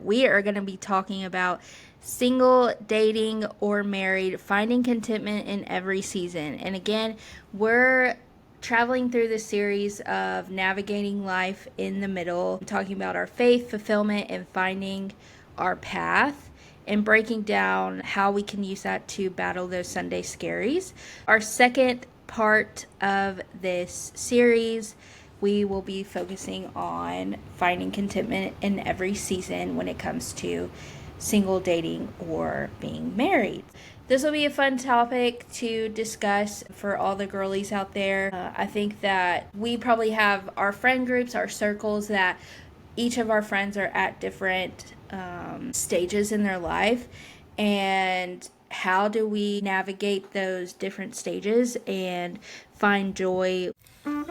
we are going to be talking about single, dating, or married, finding contentment in every season. And again, we're traveling through the series of navigating life in the middle, talking about our faith, fulfillment, and finding our path, and breaking down how we can use that to battle those Sunday scaries. Our second part of this series, we will be focusing on finding contentment in every season when it comes to single, dating, or being married. This will be a fun topic to discuss for all the girlies out there. I think that we probably have our friend groups, our circles, that each of our friends are at different stages in their life. And how do we navigate those different stages and find joy?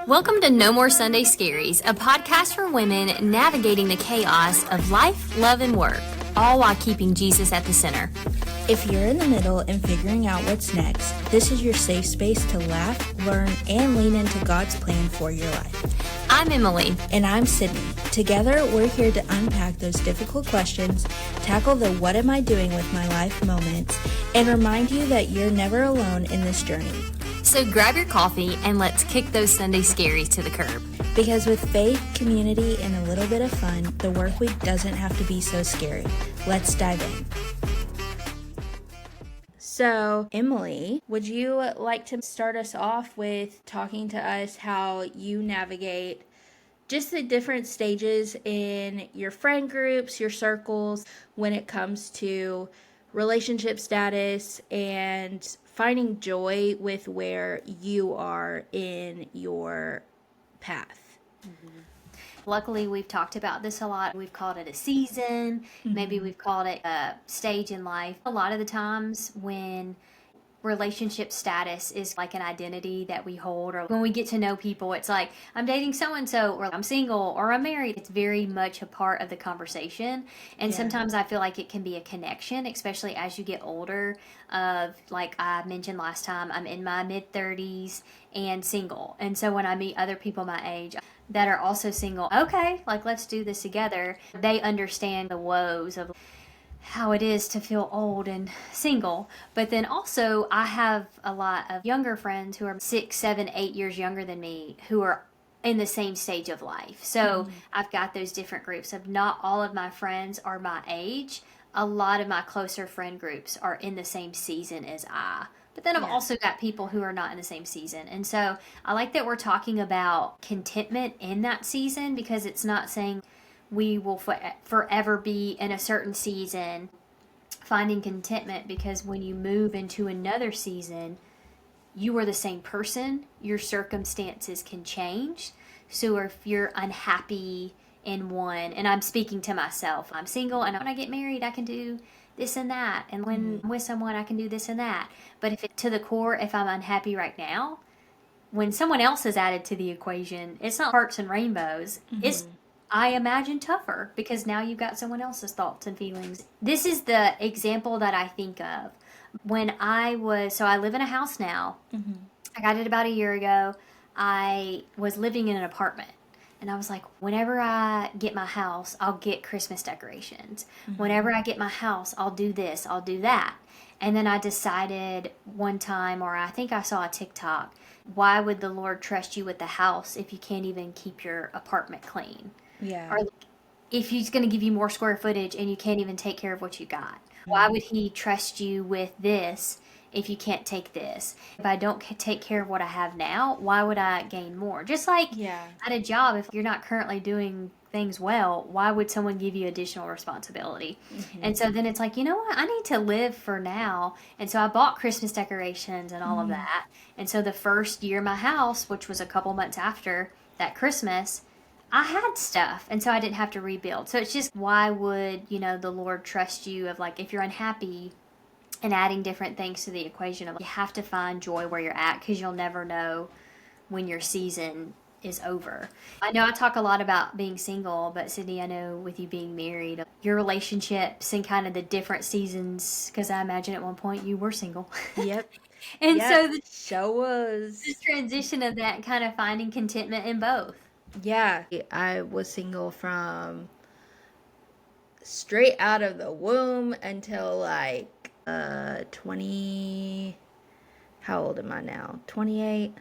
Welcome to No More Sunday Scaries, a podcast for women navigating the chaos of life, love, and work, all while keeping Jesus at the center. If you're in the middle and figuring out what's next, this is your safe space to laugh, learn, and lean into God's plan for your life. I'm Emily. And I'm Sydney. Together, we're here to unpack those difficult questions, tackle the what am I doing with my life moments, and remind you that you're never alone in this journey. So grab your coffee and let's kick those Sunday scaries to the curb. Because with faith, community, and a little bit of fun, the work week doesn't have to be so scary. Let's dive in. So, Emily, would you like to start us off with talking to us how you navigate just the different stages in your friend groups, your circles, when it comes to relationship status and finding joy with where you are in your path? Mm-hmm. Luckily, we've talked about this a lot. We've called it a season. Mm-hmm. Maybe we've called it a stage in life. A lot of the times when relationship status is like an identity that we hold, or when we get to know people, it's like, I'm dating so-and-so, or I'm single, or I'm married. It's very much a part of the conversation. And sometimes I feel like it can be a connection, especially as you get older, of, like I mentioned last time, I'm in my mid-30s and single. And so when I meet other people my age that are also single, okay, like let's do this together. They understand the woes of how it is to feel old and single. But then also I have a lot of younger friends who are 6, 7, 8 years younger than me who are in the same stage of life. So I've got those different groups of not all of my friends are my age. A lot of my closer friend groups are in the same season as I. But then I've also got people who are not in the same season. And so I like that we're talking about contentment in that season, because it's not saying we will forever be in a certain season finding contentment, because when you move into another season, you are the same person. Your circumstances can change. So if you're unhappy in one, and I'm speaking to myself, I'm single, and when I get married, I can do this and that. And when I'm with someone, I can do this and that. But if to the core, if I'm unhappy right now, when someone else is added to the equation, it's not hearts and rainbows. It's, I imagine, tougher, because now you've got someone else's thoughts and feelings. This is the example that I think of. When I live in a house now. I got it about a year ago. I was living in an apartment. And I was like, whenever I get my house, I'll get Christmas decorations. Whenever I get my house, I'll do this, I'll do that. And then I decided one time, or I think I saw a TikTok, why would the Lord trust you with the house if you can't even keep your apartment clean? Yeah. Or if He's going to give you more square footage and you can't even take care of what you got? Why would He trust you with this if you can't take this? If I don't take care of what I have now, why would I gain more? Just like at a job, if you're not currently doing things well, why would someone give you additional responsibility? And so then it's like, you know what? I need to live for now. And so I bought Christmas decorations and all of that. And so the first year my house, which was a couple months after that Christmas, I had stuff, and so I didn't have to rebuild. So it's just, why would, the Lord trust you of, like, if you're unhappy, and adding different things to the equation of, you have to find joy where you're at, because you'll never know when your season is over. I know I talk a lot about being single, but Sydney, I know with you being married, your relationships and kind of the different seasons, because I imagine at one point you were single. Yep. And so the show was the transition of that, kind of finding contentment in both. Yeah, I was single from straight out of the womb until like 20. How old am I now? 28.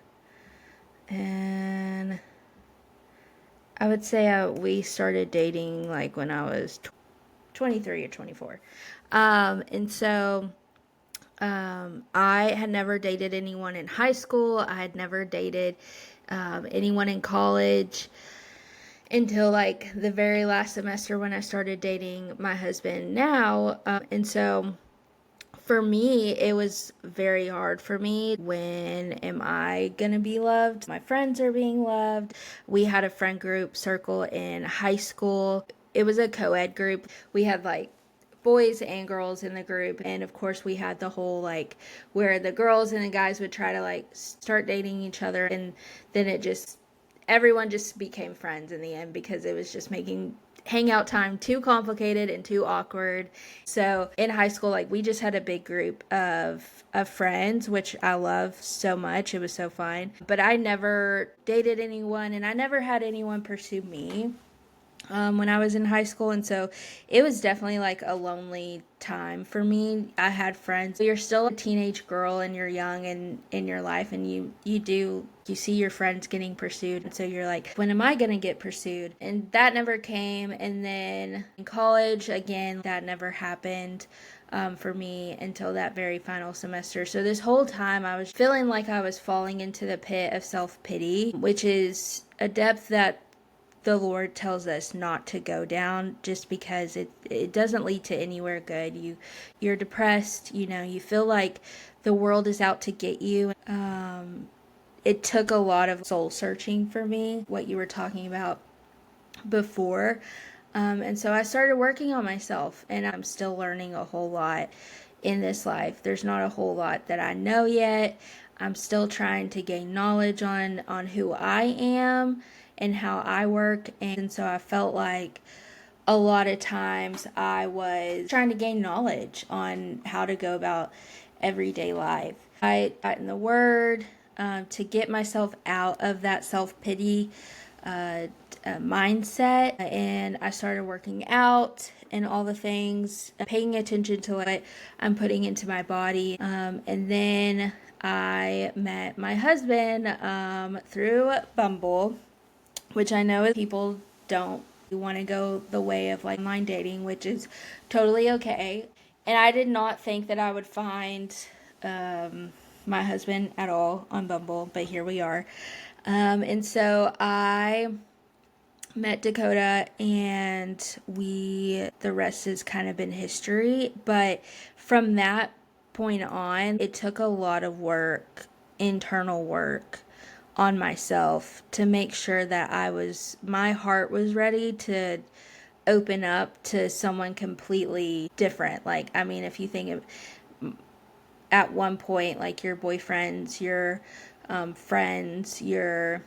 And I would say we started dating like when I was 23 or 24. And so I had never dated anyone in high school. I had never dated anyone in college until like the very last semester when I started dating my husband now. And so for me, it was very hard for me. When am I gonna be loved? My friends are being loved. We had a friend group circle in high school. It was a co-ed group. We had like boys and girls in the group, and of course we had the whole like where the girls and the guys would try to like start dating each other, and then it just everyone just became friends in the end because it was just making hangout time too complicated and too awkward. So in high school, like we just had a big group of friends, which I love so much. It was so fun. But I never dated anyone, and I never had anyone pursue me when I was in high school. And so it was definitely like a lonely time for me. I had friends. You're still a teenage girl and you're young and in your life, and you see your friends getting pursued. And so you're like, when am I going to get pursued? And that never came. And then in college, again, that never happened. For me until that very final semester. So this whole time I was feeling like I was falling into the pit of self-pity, which is a depth that the Lord tells us not to go down, just because it doesn't lead to anywhere good. You're depressed, you feel like the world is out to get you. It took a lot of soul searching for me, what you were talking about before. And so I started working on myself, and I'm still learning a whole lot in this life. There's not a whole lot that I know yet. I'm still trying to gain knowledge on who I am and how I work. And so I felt like a lot of times I was trying to gain knowledge on how to go about everyday life. I got in the Word to get myself out of that self pity mindset, and I started working out and all the things, paying attention to what I'm putting into my body. And then I met my husband through Bumble, which I know people don't want to go the way of like online dating, which is totally okay. And I did not think that I would find my husband at all on Bumble, but here we are. And so I met Dakota, and the rest has kind of been history. But from that point on, it took a lot of work, internal work on myself to make sure that my heart was ready to open up to someone completely different. Like, I mean, if you think of at one point, like your boyfriends, your friends, your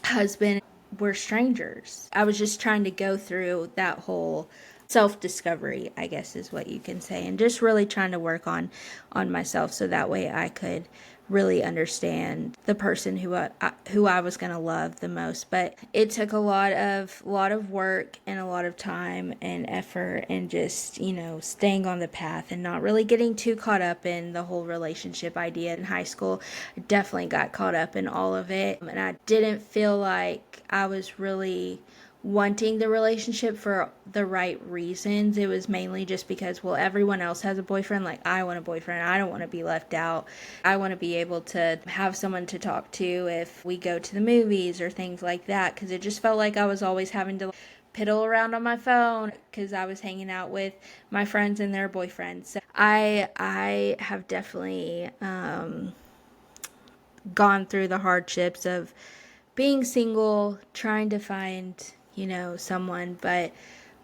husband were strangers. I was just trying to go through that whole self-discovery, I guess is what you can say, and just really trying to work on myself so that way I could really understand the person who I was going to love the most. But it took a lot of work and a lot of time and effort, and just staying on the path and not really getting too caught up in the whole relationship idea. In high school, I definitely got caught up in all of it, and I didn't feel like I was really wanting the relationship for the right reasons. It was mainly just because, well, everyone else has a boyfriend. Like, I want a boyfriend. I don't want to be left out. I want to be able to have someone to talk to if we go to the movies or things like that, because it just felt like I was always having to piddle around on my phone because I was hanging out with my friends and their boyfriends. So I have definitely gone through the hardships of being single, trying to find, someone, but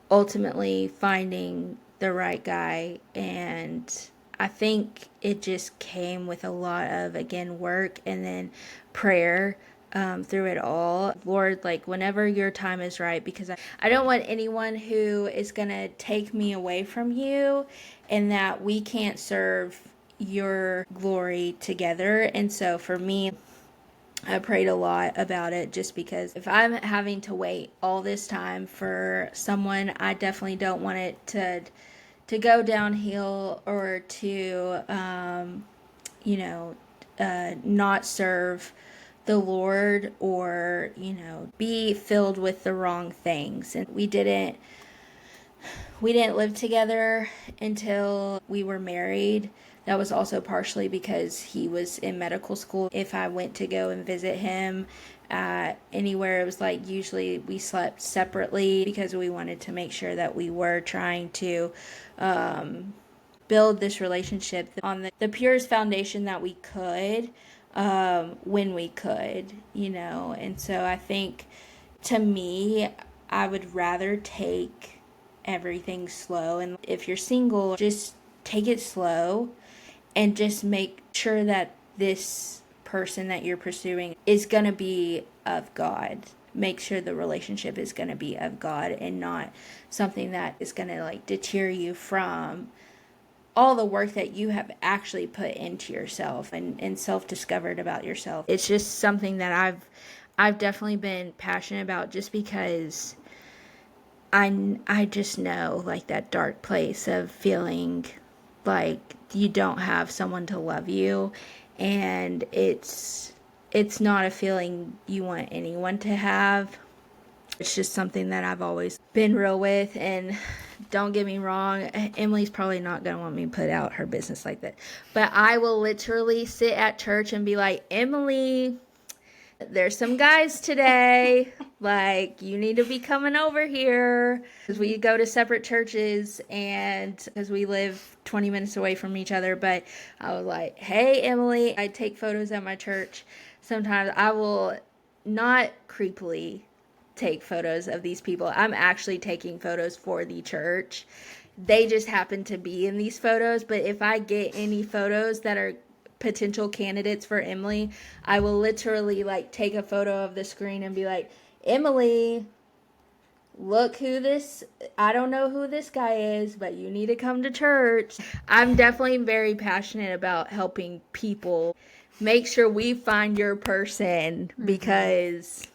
ultimately finding the right guy. And I think it just came with a lot of, again, work and then prayer through it all. Lord, like, whenever your time is right, because I don't want anyone who is going to take me away from you, and that we can't serve your glory together. And so for me, I prayed a lot about it, just because if I'm having to wait all this time for someone, I definitely don't want it to go downhill, or to you know, not serve the Lord, or, be filled with the wrong things. And we didn't live together until we were married. That was also partially because he was in medical school. If I went to go and visit him anywhere, it was like usually we slept separately, because we wanted to make sure that we were trying to build this relationship on the purest foundation that we could, when we could, And so I think, to me, I would rather take everything slow. And if you're single, just take it slow, and just make sure that this person that you're pursuing is going to be of God. Make sure the relationship is going to be of God, and not something that is going to like deter you from all the work that you have actually put into yourself, and self-discovered about yourself. It's just something that I've definitely been passionate about, just because I just know, like, that dark place of feeling like you don't have someone to love you, and it's not a feeling you want anyone to have. It's just something that I've always been real with. And don't get me wrong, Emily's probably not going to want me to put out her business like that. But I will literally sit at church and be like, Emily, there's some guys today. Like, you need to be coming over here. Because we go to separate churches, and because we live 20 minutes away from each other. But I was like, hey, Emily, I take photos at my church. Sometimes I will not creepily take photos of these people. I'm actually taking photos for the church. They just happen to be in these photos. But if I get any photos that are potential candidates for Emily, I will literally like take a photo of the screen and be like, Emily, look who this, I don't know who this guy is, but you need to come to church. I'm definitely very passionate about helping people make sure we find your person, because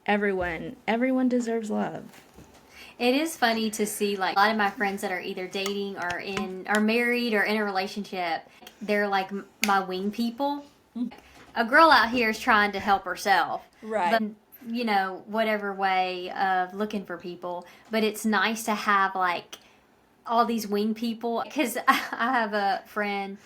everyone deserves love. It is funny to see, like, a lot of my friends that are either dating or are married or in a relationship. They're like my wing people. A girl out here is trying to help herself, Right. but whatever way of looking for people. But it's nice to have like all these wing people, because I have a friend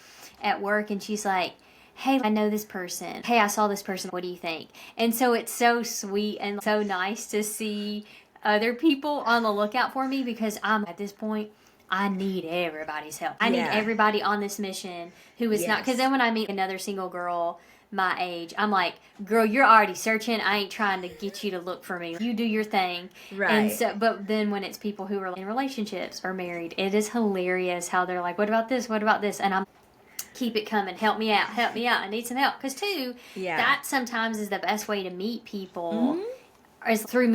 at work, and she's like, hey, I know this person. Hey, I saw this person. What do you think? And so it's so sweet and so nice to see other people on the lookout for me, because I'm at this point, I need everybody's help. I need everybody on this mission who is not. Because then when I meet another single girl my age, I'm like, girl, you're already searching. I ain't trying to get you to look for me. You do your thing. Right. And so, but then when it's people who are in relationships or married, it is hilarious how they're like, what about this? What about this? And I'm, keep it coming. Help me out. Help me out. I need some help. Because too, that sometimes is the best way to meet people, is through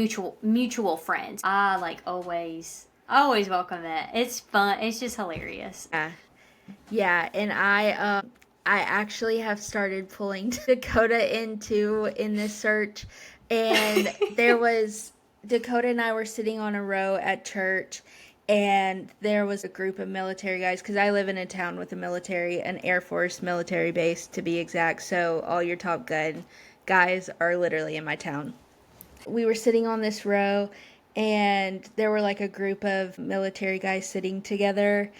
mutual friends. I like always welcome that. It's fun. It's just hilarious. Yeah, and I actually have started pulling Dakota in this search, and Dakota and I were sitting on a row at church, and there was a group of military guys, because I live in a town with a military, an Air Force military base to be exact, so all your Top Gun guys are literally in my town. We were sitting on this row, and there were like a group of military guys sitting together,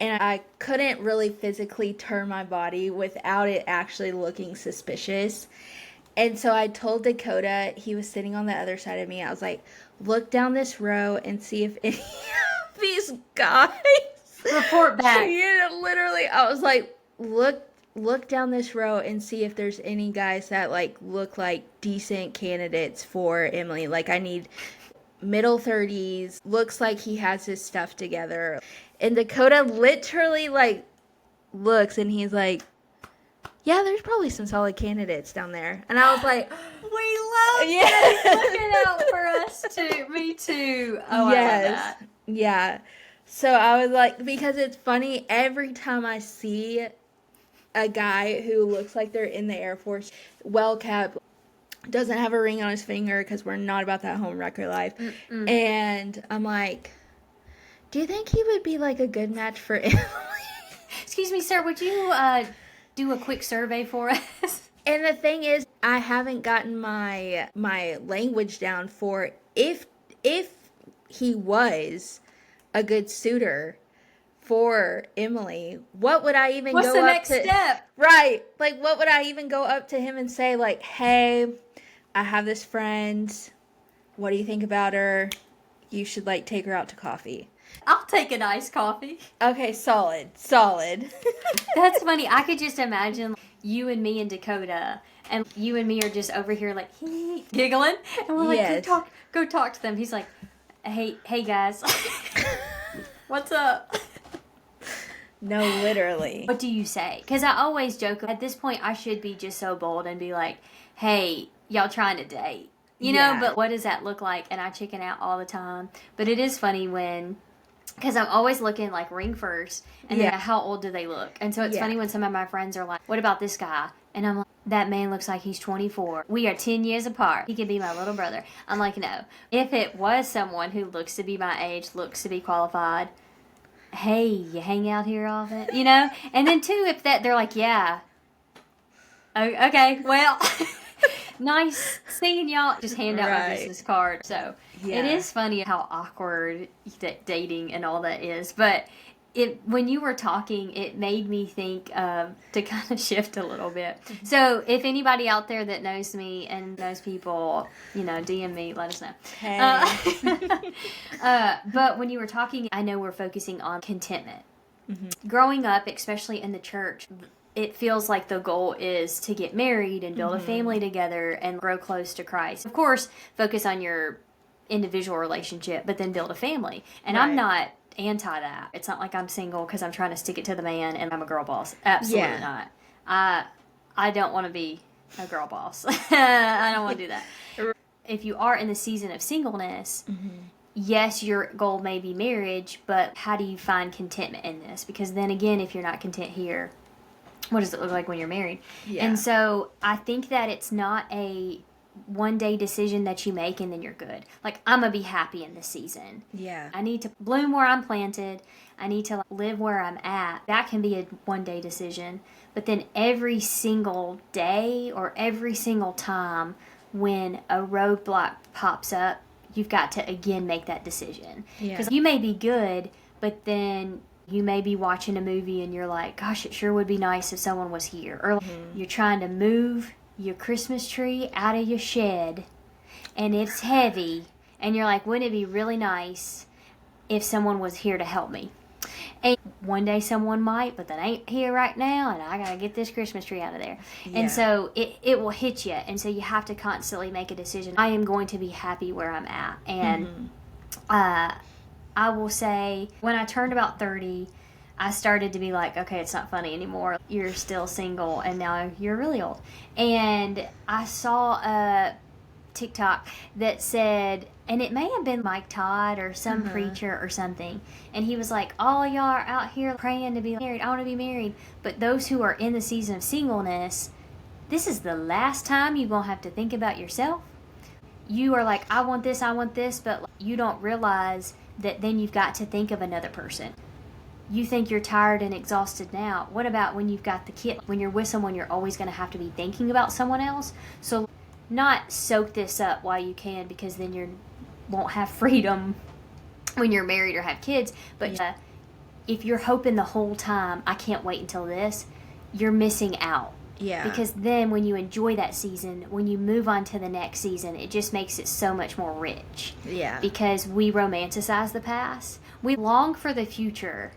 and I couldn't really physically turn my body without it actually looking suspicious. And so I told Dakota, he was sitting on the other side of me, I was like, look down this row and see if any of these guys report back. Literally, I was like, look down this row and see if there's any guys that like look like decent candidates for Emily. Like, I need middle 30s, looks like he has his stuff together. And Dakota literally like looks, and he's like, yeah, there's probably some solid candidates down there. And I was like, we love looking out for us too. Me too. Oh, yes. I love that. Yeah. So I was like, because it's funny, every time I see a guy who looks like they're in the Air Force, well kept, doesn't have a ring on his finger because we're not about that home wrecker life. Mm-mm. And I'm like, do you think he would be like a good match for Emily? Excuse me, sir, would you do a quick survey for us? And the thing is, I haven't gotten my language down for if he was a good suitor for Emily, what would I even What's go the up next to? step? Right. Like, what would I even go up to him and say, like, hey, I have this friend. What do you think about her? You should, like, take her out to coffee. I'll take an iced coffee. Okay, solid. That's funny. I could just imagine you and me and Dakota, and you and me are just over here like giggling, and we're like, Yes. go talk to them. He's like, hey guys, what's up? No, literally. What do you say? Because I always joke, at this point, I should be just so bold and be like, hey, y'all trying to date. You know, but what does that look like? And I chicken out all the time. But it is funny because I'm always looking like ring first, and then how old do they look? And so it's funny when some of my friends are like, what about this guy? And I'm like, that man looks like he's 24. We are 10 years apart. He could be my little brother. I'm like, no. If it was someone who looks to be my age, looks to be qualified, hey, you hang out here often, you know? And then too, if they're like, yeah. Okay, well, nice seeing y'all. Just hand out my business card. So it is funny how awkward dating and all that is. But when you were talking, it made me think to kind of shift a little bit. So if anybody out there that knows me and knows people, DM me, let us know. Hey. But when you were talking, I know we're focusing on contentment. Mm-hmm. Growing up, especially in the church, it feels like the goal is to get married and build a family together and grow close to Christ. Of course, focus on your individual relationship, but then build a family. And I'm not anti that. It's not like I'm single because I'm trying to stick it to the man and I'm a girl boss. Absolutely not. I don't want to be a girl boss. I don't want to do that. If you are in the season of singleness, yes, your goal may be marriage, but how do you find contentment in this? Because then again, if you're not content here, what does it look like when you're married? Yeah. And so I think that it's not a one-day decision that you make and then you're good. Like, I'm going to be happy in this season. Yeah. I need to bloom where I'm planted. I need to live where I'm at. That can be a one-day decision. But then every single day or every single time when a roadblock pops up, you've got to, again, make that decision. Because you may be good, but then you may be watching a movie and you're like, gosh, it sure would be nice if someone was here. Or you're trying to move your Christmas tree out of your shed and it's heavy and you're like, wouldn't it be really nice if someone was here to help me? And one day someone might, but they ain't here right now and I gotta get this Christmas tree out of there. And so it will hit you, and so you have to constantly make a decision. I am going to be happy where I'm at. And I will say, when I turned about 30, I started to be like, okay, it's not funny anymore. You're still single, and now you're really old. And I saw a TikTok that said, and it may have been Mike Todd or some preacher or something, and he was like, all y'all are out here praying to be married. I want to be married. But those who are in the season of singleness, this is the last time you're going to have to think about yourself. You are like, I want this, but you don't realize that then you've got to think of another person. You think you're tired and exhausted now. What about when you've got the kid? When you're with someone, you're always going to have to be thinking about someone else. So not soak this up while you can, because then you won't have freedom when you're married or have kids. But if you're hoping the whole time, I can't wait until this, you're missing out. Yeah. Because then when you enjoy that season, when you move on to the next season, it just makes it so much more rich. Yeah. Because we romanticize the past. We long for the future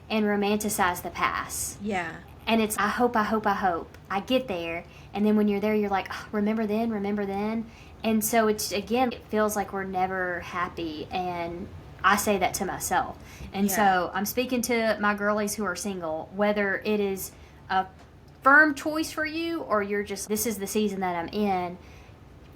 and romanticize the past. Yeah. And it's, I hope. I get there. And then when you're there, you're like, oh, remember then. And so it's, again, it feels like we're never happy. And I say that to myself. And so I'm speaking to my girlies who are single, whether it is a firm choice for you or you're just, this is the season that I'm in,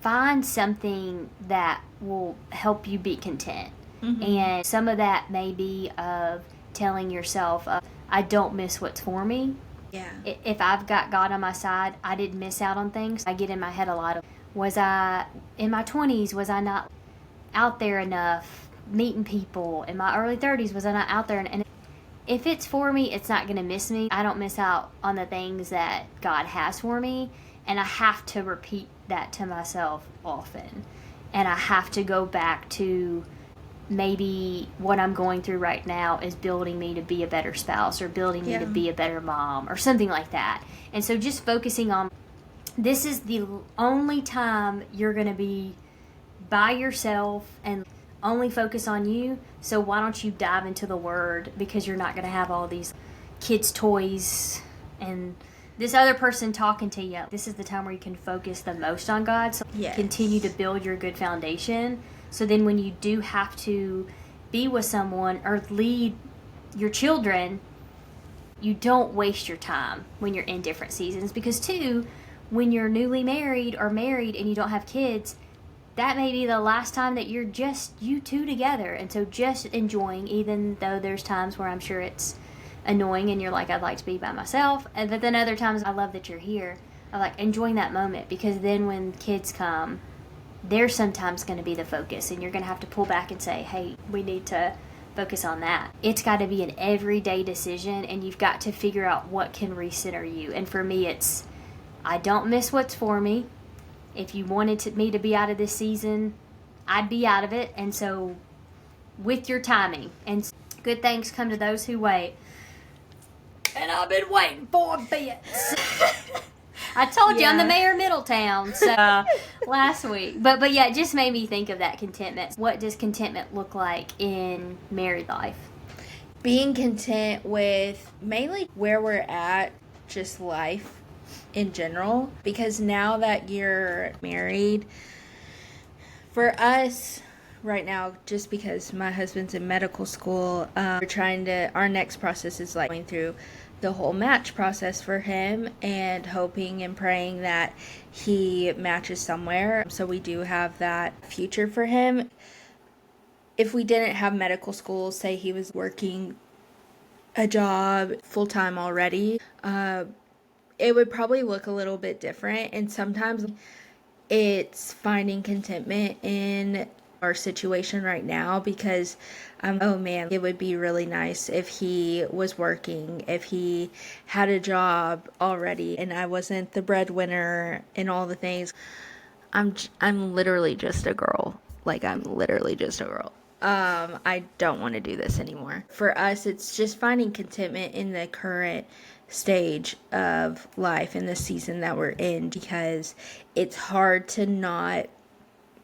find something that will help you be content. And some of that may be of telling yourself, I don't miss what's for me. Yeah. If I've got God on my side, I didn't miss out on things. I get in my head a lot of, was I in my 20s, was I not out there enough meeting people? In my early 30s, was I not out there? And if it's for me, it's not going to miss me. I don't miss out on the things that God has for me. And I have to repeat that to myself often. And I have to go back to, maybe what I'm going through right now is building me to be a better spouse, or building me to be a better mom, or something like that. And so just focusing on, this is the only time you're going to be by yourself and only focus on you. So why don't you dive into the Word, because you're not going to have all these kids' toys and this other person talking to you. This is the time where you can focus the most on God. So continue to build your good foundation. So then when you do have to be with someone or lead your children, you don't waste your time when you're in different seasons. Because too, when you're newly married or married and you don't have kids, that may be the last time that you're just you two together. And so just enjoying, even though there's times where I'm sure it's annoying and you're like, I'd like to be by myself. But then other times, I love that you're here. I like enjoying that moment, because then when kids come, they're sometimes going to be the focus, and you're going to have to pull back and say, hey, we need to focus on that. It's got to be an everyday decision, and you've got to figure out what can recenter you. And for me, it's, I don't miss what's for me. If you wanted me to be out of this season, I'd be out of it. And so with your timing, and good things come to those who wait. And I've been waiting for a bit. I told you I'm the mayor of Middletown last week. But yeah, it just made me think of that contentment. What does contentment look like in married life? Being content with mainly where we're at, just life in general. Because now that you're married, for us right now, just because my husband's in medical school, our next process is like going through the whole match process for him, and hoping and praying that he matches somewhere. So we do have that future for him. If we didn't have medical school, say he was working a job full-time already, it would probably look a little bit different. And sometimes it's finding contentment in our situation right now, because oh man, it would be really nice if he was working, if he had a job already, and I wasn't the breadwinner and all the things. I'm literally just a girl. Like, I'm literally just a girl. I don't want to do this anymore. For us, it's just finding contentment in the current stage of life, in the season that we're in, because it's hard to not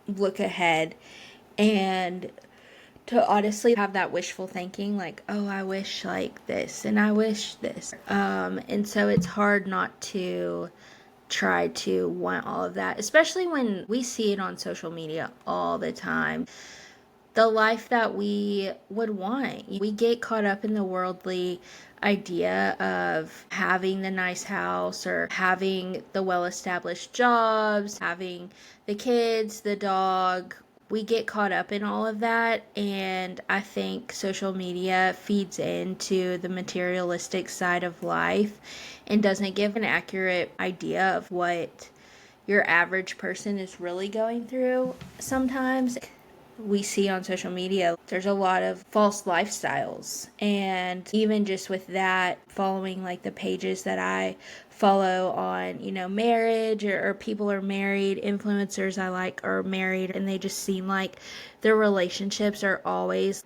look ahead and to honestly have that wishful thinking, like, oh, I wish like this and I wish this. And so it's hard not to try to want all of that, especially when we see it on social media all the time. The life that we would want. We get caught up in the worldly idea of having the nice house, or having the well-established jobs, having the kids, the dog. We get caught up in all of that, and I think social media feeds into the materialistic side of life and doesn't give an accurate idea of what your average person is really going through sometimes. We see on social media, there's a lot of false lifestyles. And even just with that, following like the pages that I follow on, marriage, or people are married, influencers I like are married, and they just seem like their relationships are always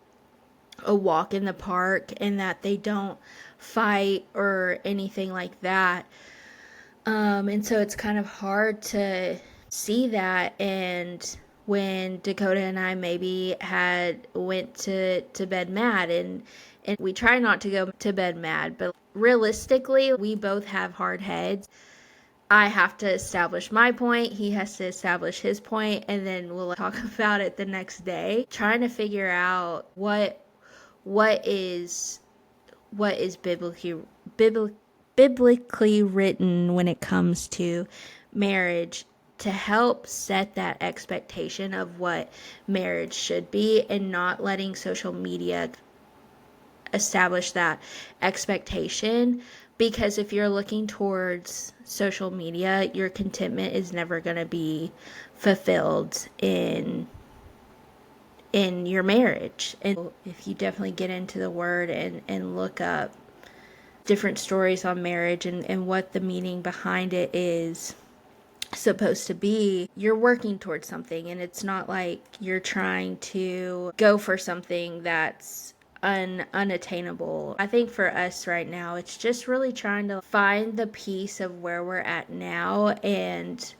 a walk in the park, and that they don't fight or anything like that. And so it's kind of hard to see that. And when Dakota and I maybe had went to bed mad, and we try not to go to bed mad, but realistically, we both have hard heads. I have to establish my point, he has to establish his point, and then we'll talk about it the next day, trying to figure out what is biblically written when it comes to marriage, to help set that expectation of what marriage should be, and not letting social media establish that expectation, Because if you're looking towards social media, your contentment is never going to be fulfilled in your marriage. And if you definitely get into the word and look up different stories on marriage and what the meaning behind it is supposed to be, you're working towards something, and it's not like you're trying to go for something that's unattainable. I think for us right now, it's just really trying to find the piece of where we're at now and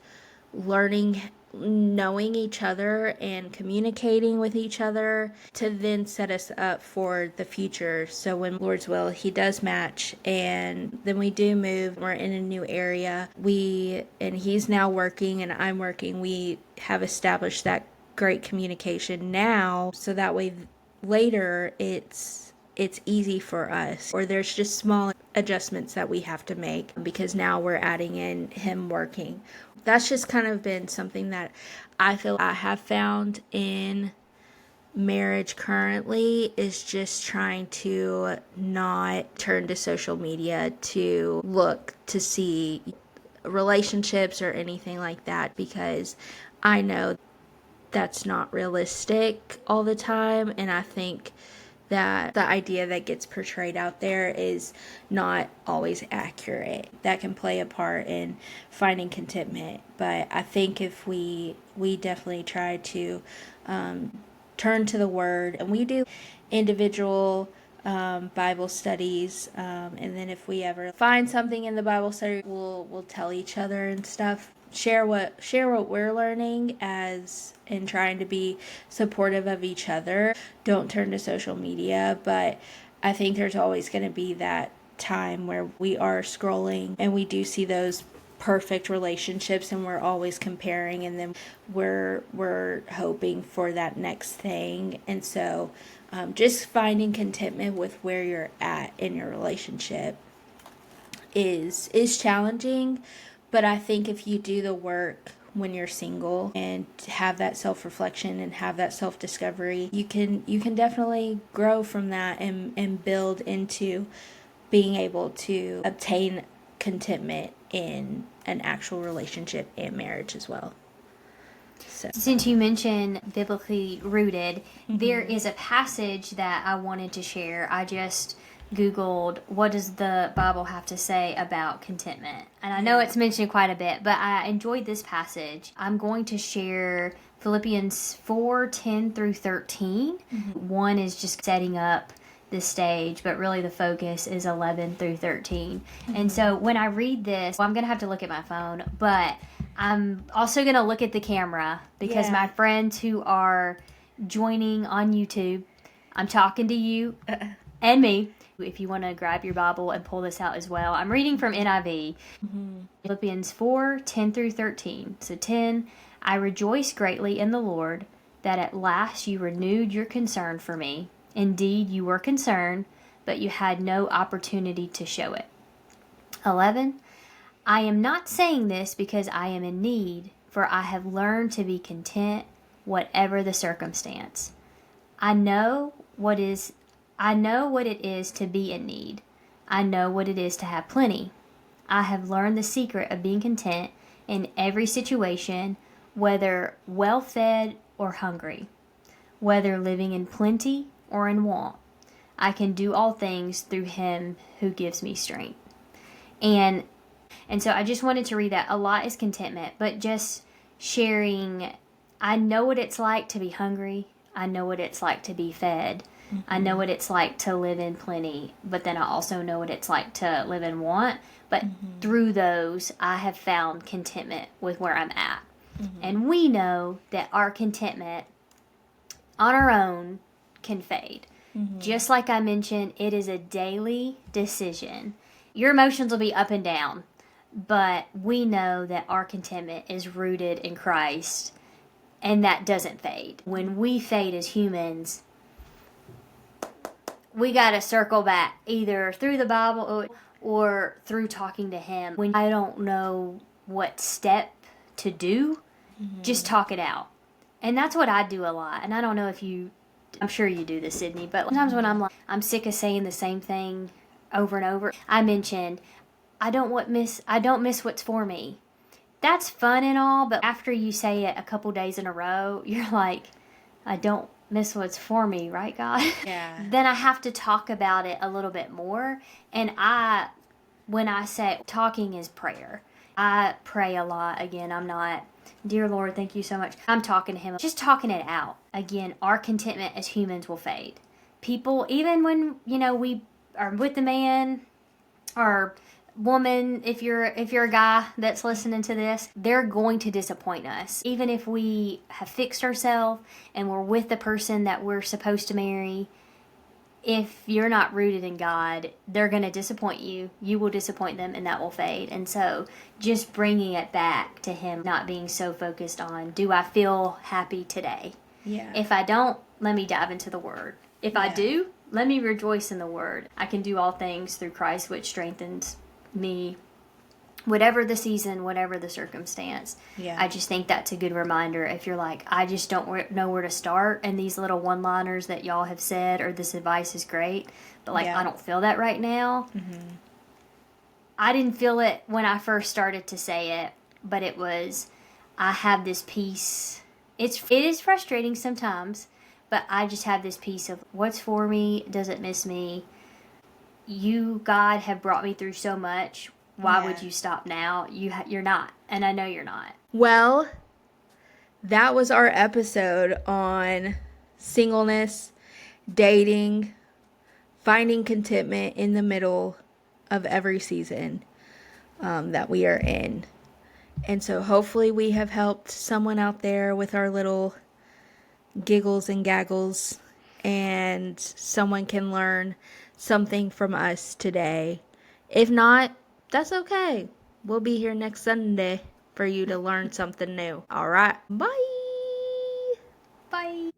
learning, knowing each other and communicating with each other to then set us up for the future. So when Lord's will, he does match and then we do move, we're in a new area, and he's now working and I'm working, we have established that great communication now, so that way later it's easy for us, or there's just small adjustments that we have to make because now we're adding in him working. That's just kind of been something that I feel I have found in marriage currently, is just trying to not turn to social media to look to see relationships or anything like that, because I know that's not realistic all the time, and I think that the idea that gets portrayed out there is not always accurate. That can play a part in finding contentment, but I think if we definitely try to turn to the word, and we do individual Bible studies, and then if we ever find something in the Bible study, we'll tell each other and stuff. Share what we're learning as in trying to be supportive of each other. Don't turn to social media, but I think there's always going to be that time where we are scrolling and we do see those perfect relationships and we're always comparing, and then we're hoping for that next thing. And so just finding contentment with where you're at in your relationship is challenging, but I think if you do the work when you're single and have that self-reflection and have that self-discovery, you can definitely grow from that and build into being able to obtain contentment in an actual relationship and marriage as well. So Since you mentioned biblically rooted, there is a passage that I wanted to share. I just Googled, what does the Bible have to say about contentment? And I know it's mentioned quite a bit, but I enjoyed this passage. I'm going to share Philippians 4:10 through 13. One is just setting up the stage, but really the focus is 11 through 13. And so when I read this, well, I'm going to have to look at my phone, but I'm also going to look at the camera because my friends who are joining on YouTube, I'm talking to you and me. If you want to grab your Bible and pull this out as well. I'm reading from NIV. Philippians 4:10 through 13. So 10, I rejoice greatly in the Lord that at last you renewed your concern for me. Indeed, you were concerned, but you had no opportunity to show it. 11, I am not saying this because I am in need, for I have learned to be content whatever the circumstance. I know what it is to be in need. I know what it is to have plenty. I have learned the secret of being content in every situation, whether well-fed or hungry, whether living in plenty or in want. I can do all things through him who gives me strength. And so I just wanted to read that. A lot is contentment, but just sharing, I know what it's like to be hungry. I know what it's like to be fed. I know what it's like to live in plenty, but then I also know what it's like to live in want. But through those, I have found contentment with where I'm at. And we know that our contentment on our own can fade. Just like I mentioned, it is a daily decision. Your emotions will be up and down, but we know that our contentment is rooted in Christ, and that doesn't fade. When we fade as humans, we got to circle back either through the Bible or through talking to him. When I don't know what step to do, just talk it out. And that's what I do a lot. And I don't know if I'm sure you do this, Sydney, but sometimes when I'm sick of saying the same thing over and over. I mentioned I don't miss what's for me. That's fun and all, but after you say it a couple days in a row, you're like, I don't miss what's for me, right, God? Yeah. Then I have to talk about it a little bit more. And when I say talking is prayer, I pray a lot. Again, I'm not, dear Lord, thank you so much. I'm talking to Him, just talking it out. Again, our contentment as humans will fade. People, even when, we are with the man or woman, if you're a guy that's listening to this, they're going to disappoint us. Even if we have fixed ourselves and we're with the person that we're supposed to marry, if you're not rooted in God, they're going to disappoint you. You will disappoint them, and that will fade. And so just bringing it back to Him, not being so focused on, do I feel happy today? Yeah. If I don't, let me dive into the Word. If I Yeah. do, let me rejoice in the Word. I can do all things through Christ, which strengthens me, whatever the season, whatever the circumstance. Yeah. I just think that's a good reminder. If you're like, I just don't know where to start, and these little one-liners that y'all have said or this advice is great, but Yeah. I don't feel that right now. Mm-hmm. I didn't feel it when I first started to say it, but I have this peace. It is frustrating sometimes, but I just have this peace of what's for me doesn't miss me. You, God, have brought me through so much. Why would you stop now? You're not, and I know you're not. Well, that was our episode on singleness, dating, finding contentment in the middle of every season that we are in. And so hopefully we have helped someone out there with our little giggles and gaggles, and someone can learn something from us today. If not, that's okay. We'll be here next Sunday for you to learn something new. All right. Bye. Bye.